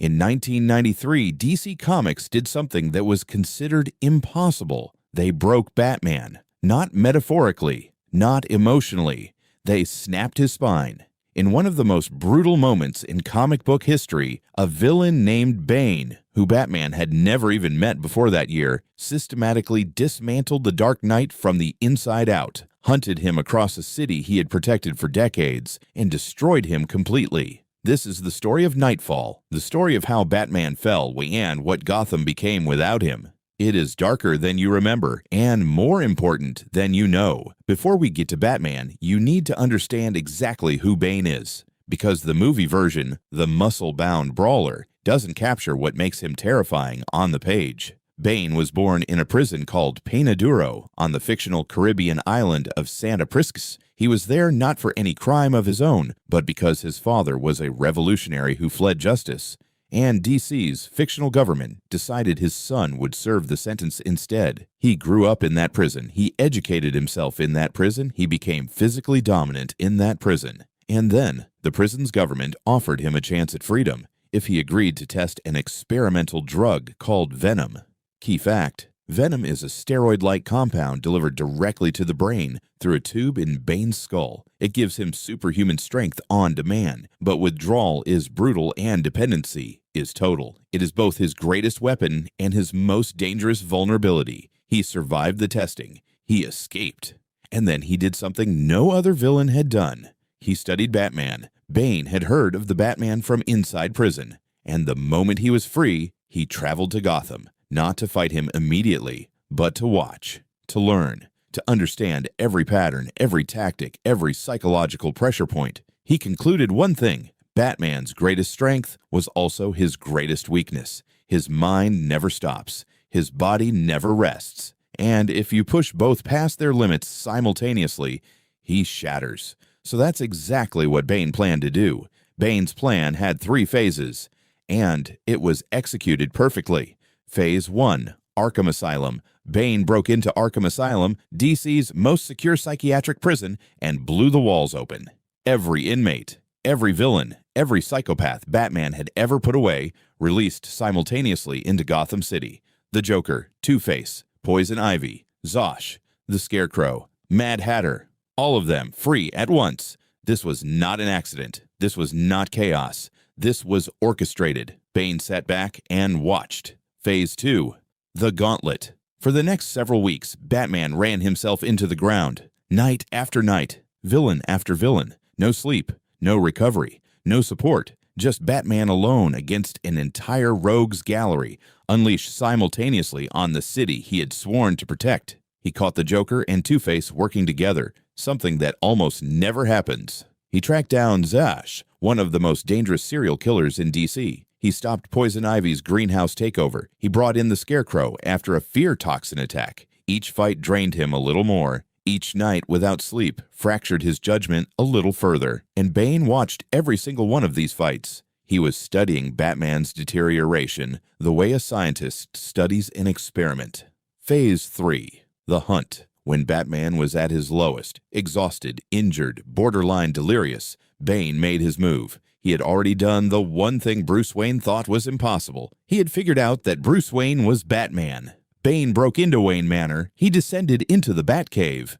In 1993, DC Comics did something that was considered impossible. They broke Batman. Not metaphorically, not emotionally. They snapped his spine. In one of the most brutal moments in comic book history, a villain named Bane, who Batman had never even met before that year, systematically dismantled the Dark Knight from the inside out, hunted him across a city he had protected for decades, and destroyed him completely. This is the story of Knightfall, the story of how Batman fell and what Gotham became without him. It is darker than you remember, and more important than you know. Before we get to Batman, you need to understand exactly who Bane is, because the movie version, the muscle-bound brawler, doesn't capture what makes him terrifying on the page. Bane was born in a prison called Penaduro on the fictional Caribbean island of Santa Priscus. He was there not for any crime of his own, but because his father was a revolutionary who fled justice. And DC's fictional government decided his son would serve the sentence instead. He grew up in that prison. He educated himself in that prison. He became physically dominant in that prison. And then the prison's government offered him a chance at freedom if he agreed to test an experimental drug called Venom. Key fact: Venom is a steroid-like compound delivered directly to the brain through a tube in Bane's skull. It gives him superhuman strength on demand, but withdrawal is brutal and dependency is total. It is both his greatest weapon and his most dangerous vulnerability. He survived the testing. He escaped. And then he did something no other villain had done. He studied Batman. Bane had heard of the Batman from inside prison. And the moment he was free, he traveled to Gotham, not to fight him immediately, but to watch, to learn, to understand every pattern, every tactic, every psychological pressure point. He concluded one thing: Batman's greatest strength was also his greatest weakness. His mind never stops. His body never rests. And if you push both past their limits simultaneously, he shatters. So that's exactly what Bane planned to do. Bane's plan had 3 phases, and it was executed perfectly. Phase 1, Arkham Asylum. Bane broke into Arkham Asylum, DC's most secure psychiatric prison, and blew the walls open. Every inmate, every villain, every psychopath Batman had ever put away released simultaneously into Gotham City. The Joker, Two-Face, Poison Ivy, Zosh, the Scarecrow, Mad Hatter, all of them free at once. This was not an accident. This was not chaos. This was orchestrated. Bane sat back and watched. Phase 2, the Gauntlet. For the next several weeks, Batman ran himself into the ground. Night after night, villain after villain. No sleep, no recovery, no support. Just Batman alone against an entire rogues gallery, unleashed simultaneously on the city he had sworn to protect. He caught the Joker and Two-Face working together, something that almost never happens. He tracked down Zosh, one of the most dangerous serial killers in DC. He stopped Poison Ivy's greenhouse takeover. He brought in the Scarecrow after a fear toxin attack. Each fight drained him a little more. Each night without sleep fractured his judgment a little further. And Bane watched every single one of these fights. He was studying Batman's deterioration, the way a scientist studies an experiment. Phase 3, the Hunt. When Batman was at his lowest, exhausted, injured, borderline delirious, Bane made his move. He had already done the one thing Bruce Wayne thought was impossible. He had figured out that Bruce Wayne was Batman. Bane broke into Wayne Manor. He descended into the Batcave.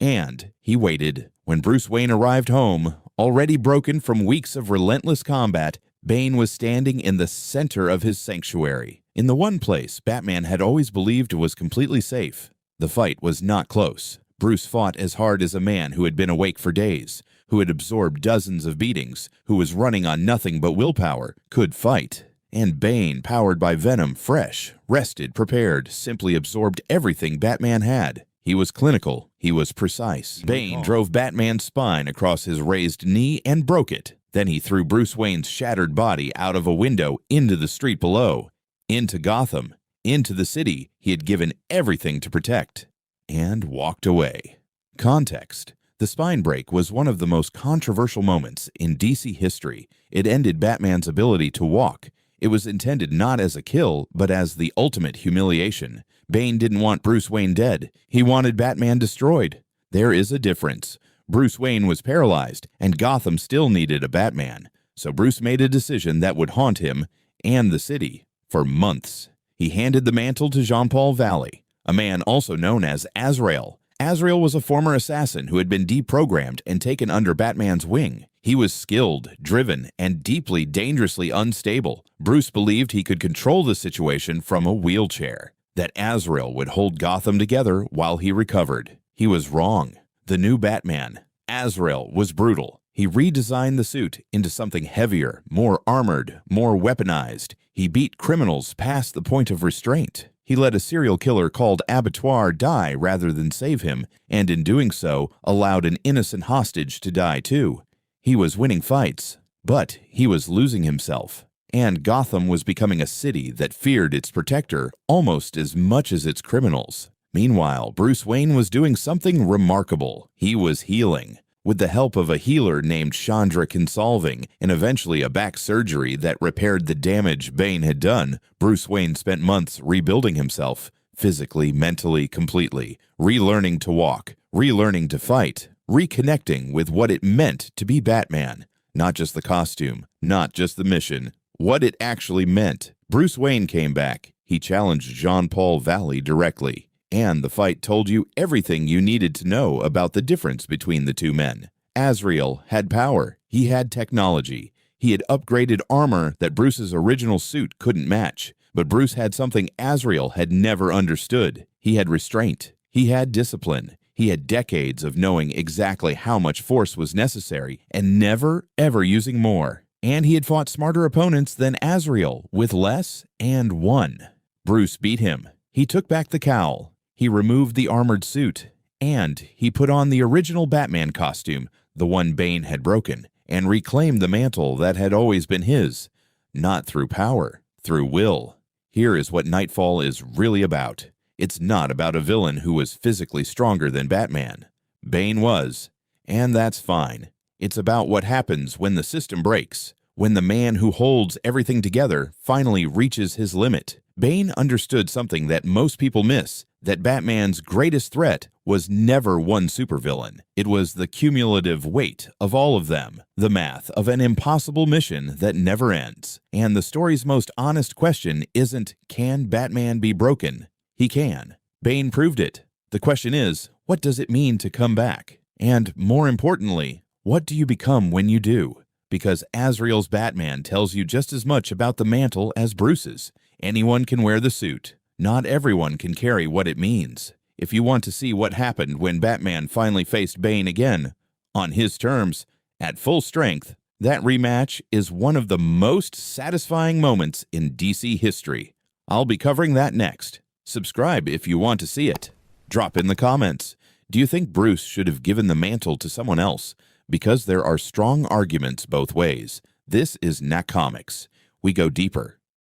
And he waited. When Bruce Wayne arrived home, already broken from weeks of relentless combat, Bane was standing in the center of his sanctuary, in the one place Batman had always believed was completely safe. The fight was not close. Bruce fought as hard as a man who had been awake for days, who had absorbed dozens of beatings, who was running on nothing but willpower, could fight. And Bane, powered by Venom, fresh, rested, prepared, simply absorbed everything Batman had. He was clinical. He was precise. Bane drove Batman's spine across his raised knee and broke it. Then he threw Bruce Wayne's shattered body out of a window into the street below, into Gotham, into the city he had given everything to protect, and walked away. Context: the spine break was one of the most controversial moments in DC history. It ended Batman's ability to walk. It was intended not as a kill, but as the ultimate humiliation. Bane didn't want Bruce Wayne dead. He wanted Batman destroyed. There is a difference. Bruce Wayne was paralyzed, and Gotham still needed a Batman. So Bruce made a decision that would haunt him and the city for months. He handed the mantle to Jean-Paul Valley, a man also known as Azrael. Azrael was a former assassin who had been deprogrammed and taken under Batman's wing. He was skilled, driven, and deeply dangerously unstable. Bruce believed he could control the situation from a wheelchair, that Azrael would hold Gotham together while he recovered. He was wrong. The new Batman, Azrael, was brutal. He redesigned the suit into something heavier, more armored, more weaponized. He beat criminals past the point of restraint. He let a serial killer called Abattoir die rather than save him, and in doing so, allowed an innocent hostage to die too. He was winning fights, but he was losing himself. And Gotham was becoming a city that feared its protector almost as much as its criminals. Meanwhile, Bruce Wayne was doing something remarkable. He was healing. With the help of a healer named Chandra Consolving, and eventually a back surgery that repaired the damage Bane had done, Bruce Wayne spent months rebuilding himself, physically, mentally, completely, relearning to walk, relearning to fight, reconnecting with what it meant to be Batman. Not just the costume, not just the mission, what it actually meant. Bruce Wayne came back. He challenged Jean-Paul Valley directly. And the fight told you everything you needed to know about the difference between the two men. Azrael had power. He had technology. He had upgraded armor that Bruce's original suit couldn't match. But Bruce had something Azrael had never understood. He had restraint. He had discipline. He had decades of knowing exactly how much force was necessary and never, ever using more. And he had fought smarter opponents than Azrael with less and won. Bruce beat him. He took back the cowl. He removed the armored suit, and he put on the original Batman costume, the one Bane had broken, and reclaimed the mantle that had always been his. Not through power, through will. Here is what Knightfall is really about. It's not about a villain who was physically stronger than Batman. Bane was, and that's fine. It's about what happens when the system breaks, when the man who holds everything together finally reaches his limit. Bane understood something that most people miss, that Batman's greatest threat was never one supervillain. It was the cumulative weight of all of them, the math of an impossible mission that never ends. And the story's most honest question isn't, can Batman be broken? He can. Bane proved it. The question is, what does it mean to come back? And more importantly, what do you become when you do? Because Azrael's Batman tells you just as much about the mantle as Bruce's. Anyone can wear the suit. Not everyone can carry what it means. If you want to see what happened when Batman finally faced Bane again, on his terms, at full strength, that rematch is one of the most satisfying moments in DC history. I'll be covering that next. Subscribe if you want to see it. Drop in the comments. Do you think Bruce should have given the mantle to someone else? Because there are strong arguments both ways. This is Knack Comics. We go deeper.